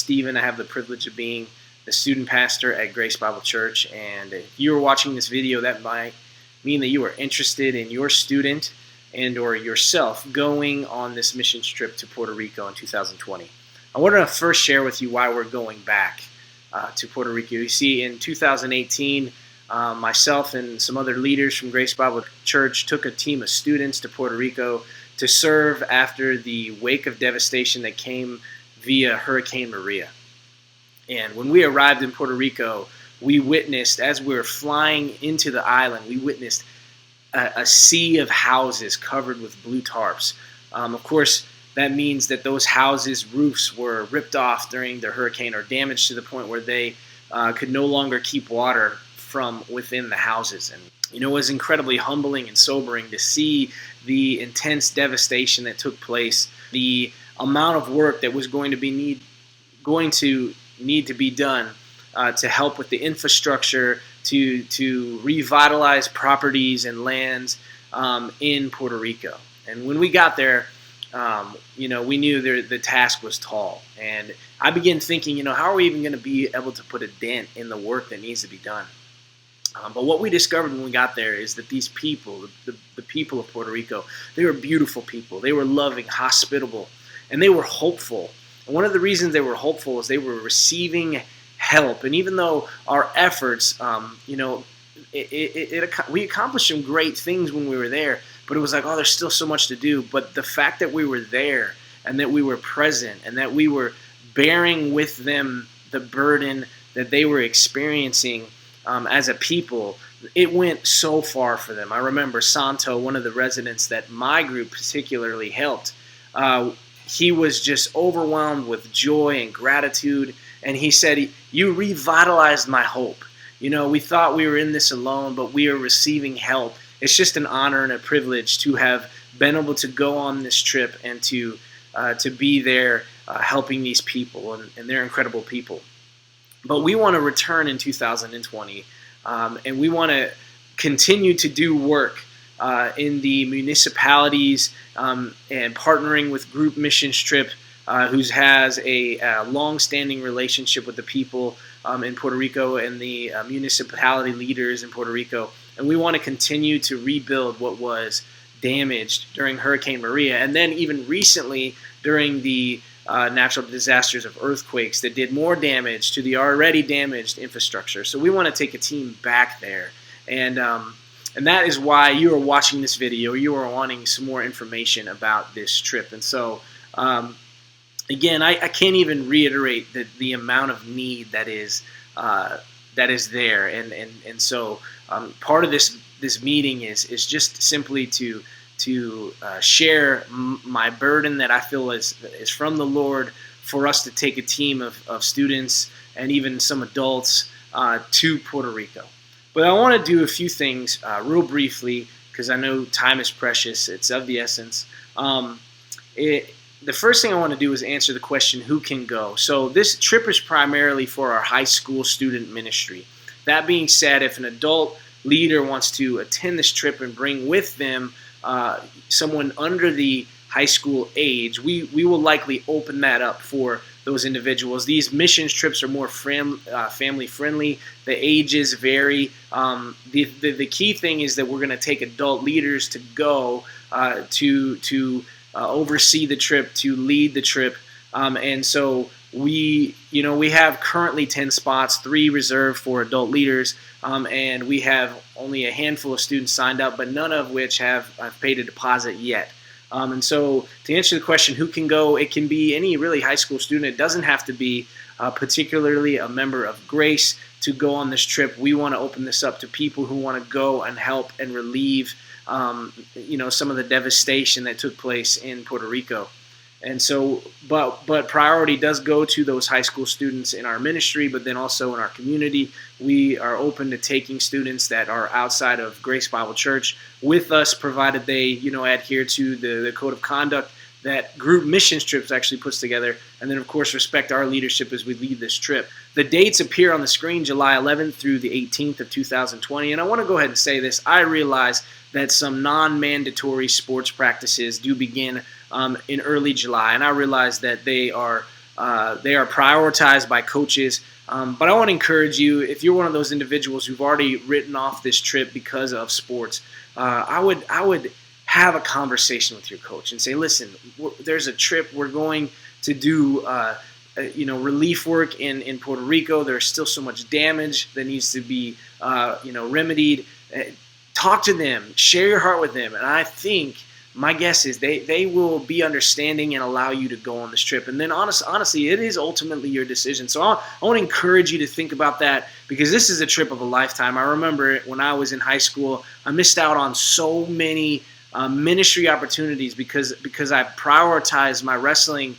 Stephen. I have the privilege of being the student pastor at Grace Bible Church, and if you are watching this video, that might mean that you are interested in your student and or yourself going on this missions trip to Puerto Rico in 2020. I want to first share with you why we're going back to Puerto Rico. You see, in 2018, myself and some other leaders from Grace Bible Church took a team of students to Puerto Rico to serve after the wake of devastation that came via Hurricane Maria. And when we arrived in Puerto Rico, we witnessed, as we were flying into the island, we witnessed a sea of houses covered with blue tarps. Of course, that means that those houses' roofs were ripped off during the hurricane or damaged to the point where they could no longer keep water from within the houses. And it was incredibly humbling and sobering to see the intense devastation that took place, the amount of work that was going to need to be done to help with the infrastructure, to revitalize properties and lands in Puerto Rico. And when we got there, we knew the task was tall. And I began thinking, how are we even going to be able to put a dent in the work that needs to be done? But what we discovered when we got there is that these people, the people of Puerto Rico, they were beautiful people. They were loving, hospitable, and they were hopeful. And one of the reasons they were hopeful is they were receiving help. And even though our efforts, we accomplished some great things when we were there, but it was like, there's still so much to do. But the fact that we were there and that we were present and that we were bearing with them the burden that they were experiencing as a people, it went so far for them. I remember Santo, one of the residents that my group particularly helped, he was just overwhelmed with joy and gratitude, and he said, "You revitalized my hope. We thought we were in this alone, but we are receiving help. It's just an honor and a privilege to have been able to go on this trip and to be there helping these people, and they're incredible people." But we want to return in 2020, and we want to continue to do work in the municipalities and partnering with Group Missions Trip, who has a long-standing relationship with the people in Puerto Rico and the municipality leaders in Puerto Rico. And we want to continue to rebuild what was damaged during Hurricane Maria, and then even recently during the natural disasters of earthquakes that did more damage to the already damaged infrastructure. So we want to take a team back there, and that is why you are watching this video. You are wanting some more information about this trip. And so again, I can't even reiterate the amount of need that is there, and so part of this meeting is just simply to share my burden that I feel is from the Lord for us to take a team of students and even some adults to Puerto Rico. But I want to do a few things real briefly because I know time is precious. It's of the essence. The first thing I want to do is answer the question, who can go? So this trip is primarily for our high school student ministry. That being said, if an adult leader wants to attend this trip and bring with them someone under the high school age, we will likely open that up for those individuals. These missions trips are more family friendly. The ages vary. The key thing is that we're going to take adult leaders to go to oversee the trip, to lead the trip, and so we have currently 10 spots, 3 reserved for adult leaders, and we have only a handful of students signed up, but none of which have paid a deposit yet. And so to answer the question, who can go, it can be any really high school student. It doesn't have to be particularly a member of Grace to go on this trip. We want to open this up to people who want to go and help and relieve some of the devastation that took place in Puerto Rico. And so, but priority does go to those high school students in our ministry, but then also in our community. We are open to taking students that are outside of Grace Bible Church with us, provided they, adhere to the code of conduct that Group Missions Trips actually puts together, and then of course respect our leadership as we lead this trip. The dates appear on the screen, July 11th through the 18th of 2020, and I want to go ahead and say this. I realize that some non-mandatory sports practices do begin in early July, and I realize that they are They are prioritized by coaches. But I want to encourage you, if you're one of those individuals who've already written off this trip because of sports, I would have a conversation with your coach and say, listen, there's a trip. We're going to do relief work in Puerto Rico. There's still so much damage that needs to be remedied. Talk to them, share your heart with them, and I think my guess is they will be understanding and allow you to go on this trip. And then honestly, it is ultimately your decision. So I want to encourage you to think about that, because this is a trip of a lifetime. I remember when I was in high school, I missed out on so many ministry opportunities because I prioritized my wrestling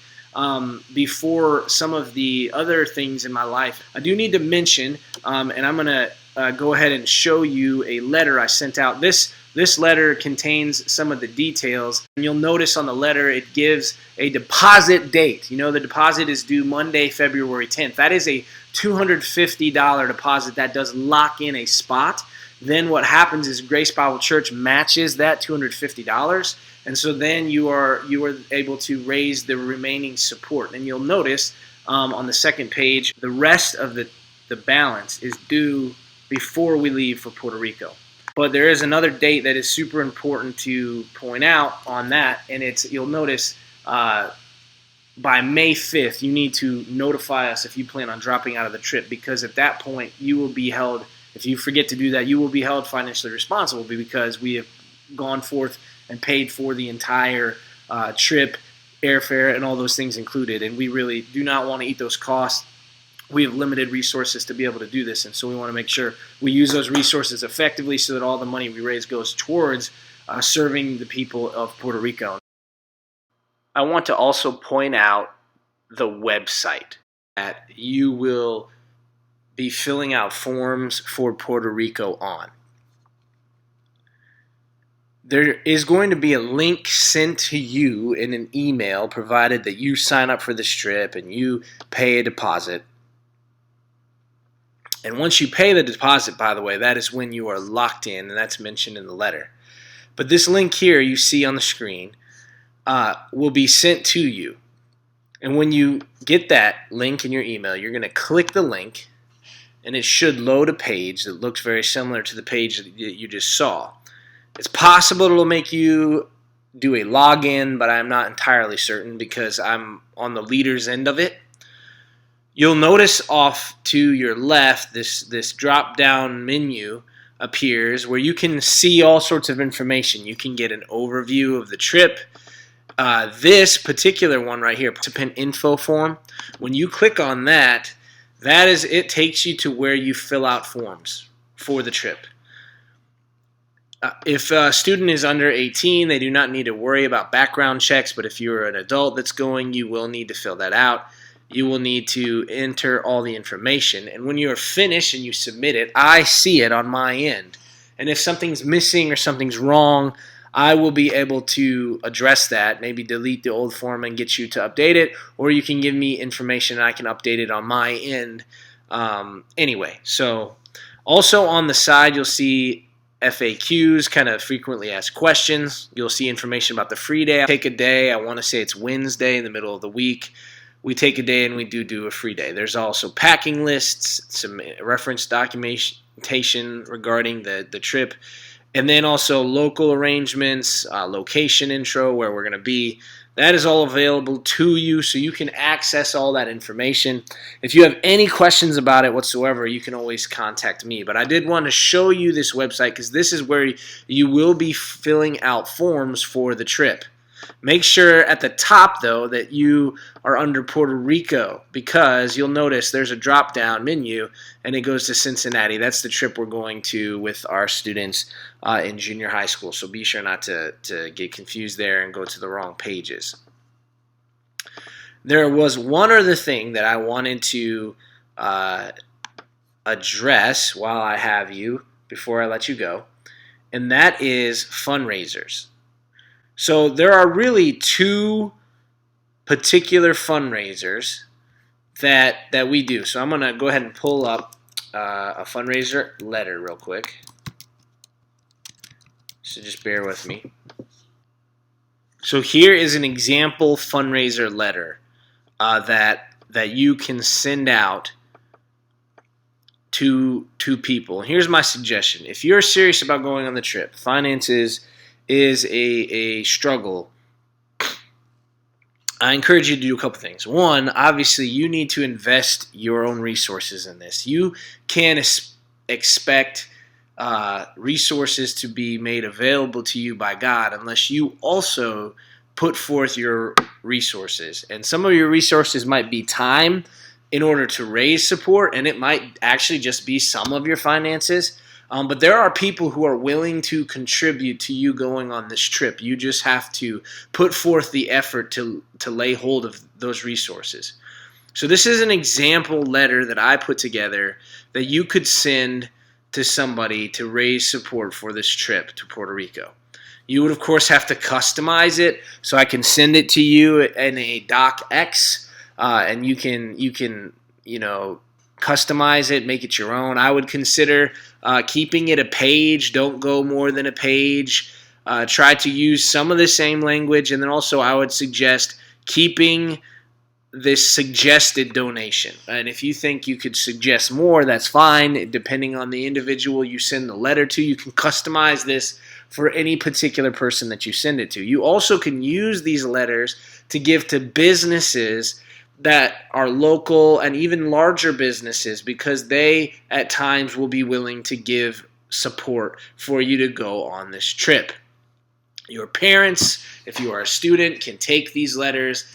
before some of the other things in my life. I do need to mention, and I'm going to go ahead and show you a letter I sent out. This letter contains some of the details, and you'll notice on the letter it gives a deposit date. You know, the deposit is due Monday, February 10th. That is a $250 deposit that does lock in a spot. Then what happens is Grace Bible Church matches that $250, and so then you are able to raise the remaining support. And you'll notice on the second page, the rest of the balance is due before we leave for Puerto Rico. But there is another date that is super important to point out on that, and you'll notice by May 5th, you need to notify us if you plan on dropping out of the trip, because at that point you will be held, if you forget to do that, you will be held financially responsible, because we have gone forth and paid for the entire trip, airfare, and all those things included, and we really do not want to eat those costs. We have limited resources to be able to do this, and so we want to make sure we use those resources effectively so that all the money we raise goes towards serving the people of Puerto Rico. I want to also point out the website that you will be filling out forms for Puerto Rico on. There is going to be a link sent to you in an email, provided that you sign up for this trip and you pay a deposit. And once you pay the deposit, by the way, that is when you are locked in, and that's mentioned in the letter. But this link here you see on the screen will be sent to you. And when you get that link in your email, you're going to click the link, and it should load a page that looks very similar to the page that you just saw. It's possible it'll make you do a login, but I'm not entirely certain because I'm on the leader's end of it. You'll notice off to your left this drop-down menu appears where you can see all sorts of information. You can get an overview of the trip. This particular one right here, participant info form, when you click on that, it takes you to where you fill out forms for the trip. If a student is under 18, they do not need to worry about background checks, but if you're an adult that's going, you will need to fill that out. You will need to enter all the information, and when you are finished and you submit it, I see it on my end. And if something's missing or something's wrong, I will be able to address that, maybe delete the old form and get you to update it, or you can give me information and I can update it on my end. Anyway, so also on the side you'll see FAQs, kind of frequently asked questions. You'll see information about the free day. Take a day, I want to say it's Wednesday in the middle of the week. We take a day and we do a free day. There's also packing lists, some reference documentation regarding the trip, and then also local arrangements, location intro, where we're going to be. That is all available to you, so you can access all that information. If you have any questions about it whatsoever, you can always contact me. But I did want to show you this website because this is where you will be filling out forms for the trip. Make sure at the top, though, that you are under Puerto Rico, because you'll notice there's a drop-down menu, and it goes to Cincinnati. That's the trip we're going to with our students in junior high school, so be sure not to get confused there and go to the wrong pages. There was one other thing that I wanted to address while I have you, before I let you go, and that is fundraisers. So there are really two particular fundraisers that we do. So I'm going to go ahead and pull up a fundraiser letter real quick. So just bear with me. So here is an example fundraiser letter that that you can send out to people. Here's my suggestion. If you're serious about going on the trip, finances is a struggle, I encourage you to do a couple things. One, obviously, you need to invest your own resources in this. You can't expect resources to be made available to you by God unless you also put forth your resources. And some of your resources might be time in order to raise support, and it might actually just be some of your finances. But there are people who are willing to contribute to you going on this trip. You just have to put forth the effort to lay hold of those resources. So this is an example letter that I put together that you could send to somebody to raise support for this trip to Puerto Rico. You would, of course, have to customize it, so I can send it to you in a docx, and you can customize it, make it your own. I would consider keeping it a page. Don't go more than a page. Try to use some of the same language, and then also I would suggest keeping this suggested donation. And if you think you could suggest more, that's fine. Depending on the individual you send the letter to, you can customize this for any particular person that you send it to. You also can use these letters to give to businesses that are local and even larger businesses, because they at times will be willing to give support for you to go on this trip. Your parents, if you are a student, can take these letters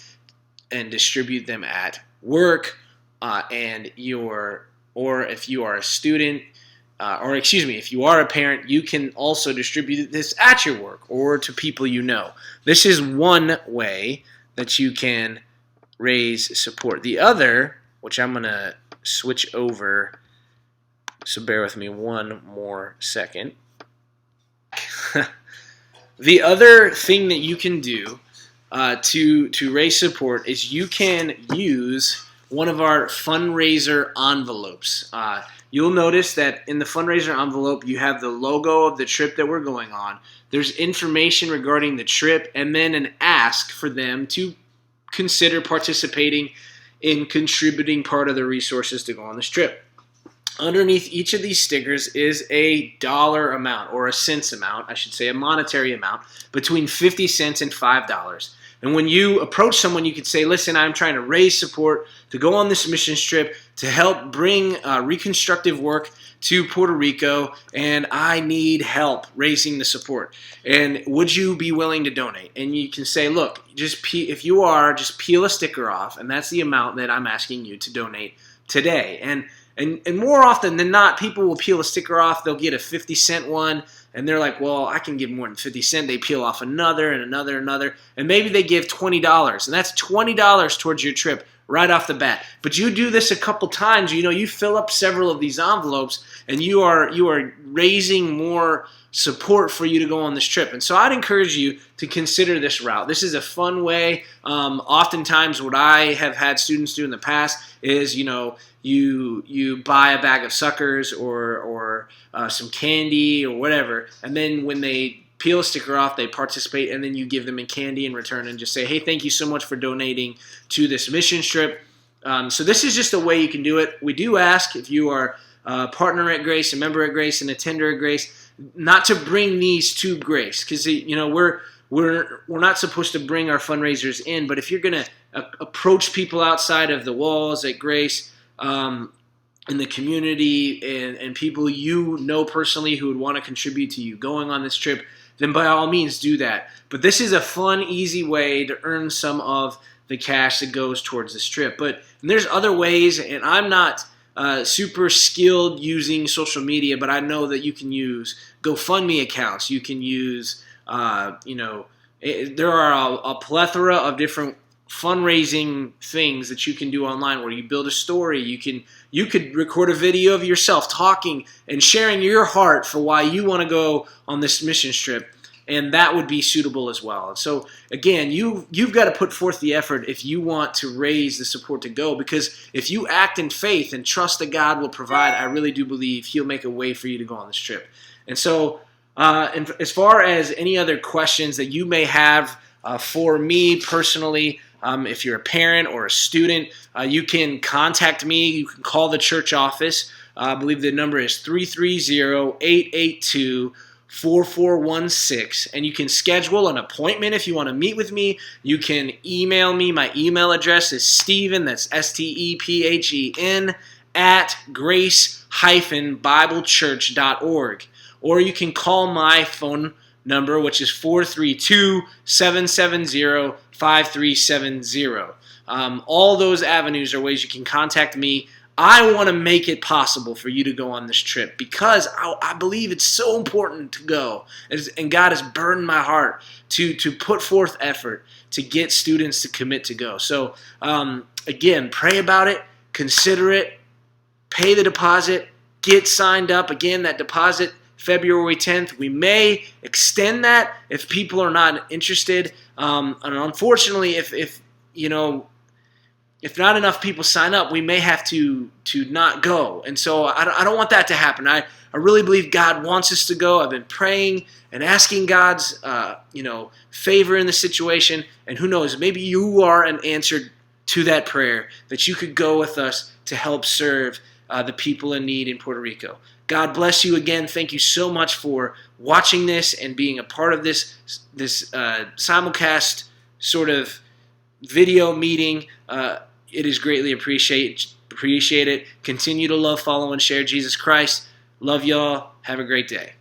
and distribute them at work, or if you are a student, if you are a parent, you can also distribute this at your work or to people you know. This is one way that you can raise support. The other, which I'm going to switch over, so bear with me one more second. The other thing that you can do to raise support is you can use one of our fundraiser envelopes. You'll notice that in the fundraiser envelope, you have the logo of the trip that we're going on. There's information regarding the trip, and then an ask for them to consider participating in contributing part of the resources to go on this trip. Underneath each of these stickers is a dollar amount, or a cents amount, I should say a monetary amount, between 50 cents and $5. And when you approach someone, you could say, listen, I'm trying to raise support to go on this mission trip to help bring reconstructive work to Puerto Rico, and I need help raising the support. And would you be willing to donate? And you can say, look, if you are, just peel a sticker off, and that's the amount that I'm asking you to donate today. And more often than not, people will peel a sticker off. They'll get a 50-cent one, and they're like, well, I can give more than 50 cents. They peel off another and another, and maybe they give $20, and that's $20 towards your trip right off the bat. But you do this a couple times, you fill up several of these envelopes, and you are raising more support for you to go on this trip. And so I'd encourage you to consider this route. This is a fun way. Oftentimes what I have had students do in the past is, you buy a bag of suckers or some candy or whatever, and then when they peel a sticker off, they participate, and then you give them a candy in return and just say, hey, thank you so much for donating to this mission trip. So this is just a way you can do it. We do ask, if you are a partner at Grace, a member at Grace, and a tender at Grace, not to bring these to Grace, because we're not supposed to bring our fundraisers in. But if you're going to approach people outside of the walls at Grace, in the community, and people you know personally who would want to contribute to you going on this trip, then by all means do that. But this is a fun, easy way to earn some of the cash that goes towards this trip. But there's other ways, and I'm not super skilled using social media, but I know that you can use GoFundMe accounts. You can use, there are a plethora of different fundraising things that you can do online, where you build a story. You could record a video of yourself talking and sharing your heart for why you want to go on this mission trip, and that would be suitable as well. And so again, you've got to put forth the effort if you want to raise the support to go, because if you act in faith and trust that God will provide, I really do believe He'll make a way for you to go on this trip. And so and as far as any other questions that you may have for me personally, If you're a parent or a student, you can contact me. You can call the church office. I believe the number is 330-882-4416, and you can schedule an appointment if you want to meet with me. You can email me. My email address is Stephen, that's Stephen, at grace-biblechurch.org. Or you can call my phone number, which is 432-770-5370. All those avenues are ways you can contact me. I want to make it possible for you to go on this trip because I believe it's so important to go. And God has burdened my heart to put forth effort to get students to commit to go. So, again, pray about it, consider it, pay the deposit, get signed up. Again, that deposit, February 10th. We may extend that if people are not interested. And unfortunately, if not enough people sign up, we may have to not go. And so I don't want that to happen. I really believe God wants us to go. I've been praying and asking God's favor in the situation. And who knows, maybe you are an answer to that prayer, that you could go with us to help serve the people in need in Puerto Rico. God bless you again. Thank you so much for watching this and being a part of this simulcast sort of video meeting. It is greatly appreciate it. Continue to love, follow, and share Jesus Christ. Love y'all. Have a great day.